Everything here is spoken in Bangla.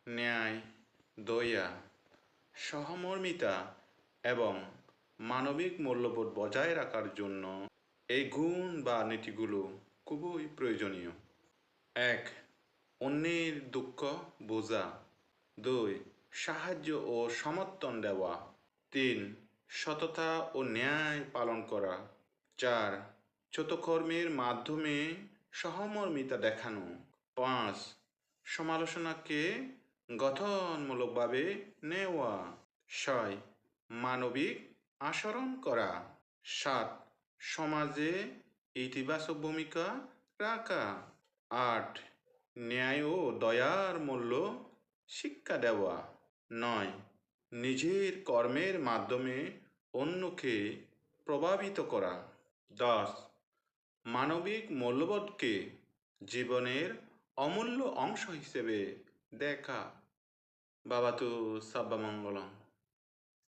ন্যায়, দয়া, সহমর্মিতা এবং মানবিক মূল্যবোধ বজায় রাখার জন্য এই গুণ বা নীতিগুলো খুবই প্রয়োজনীয়। 1. অন্যের দুঃখ বোঝা। 2. সাহায্য ও সমর্থন দেওয়া। 3. সততা ও ন্যায় পালন করা। 4. ছোট কর্মের মাধ্যমে সহমর্মিতা দেখানো। 5. সমালোচনাকে গঠনমূলকভাবে নেওয়া। 6. মানবিক আচরণ করা। 7. সমাজে ইতিবাচক ভূমিকা রাখা। 8. ন্যায় ও দয়ার মূল্য শিক্ষা দেওয়া। 9. নিজের কর্মের মাধ্যমে অন্যকে প্রভাবিত করা। 10. মানবিক মূল্যবোধকে জীবনের অমূল্য অংশ হিসেবে দেখা। বাবাতু সাব্বামঙ্গলম।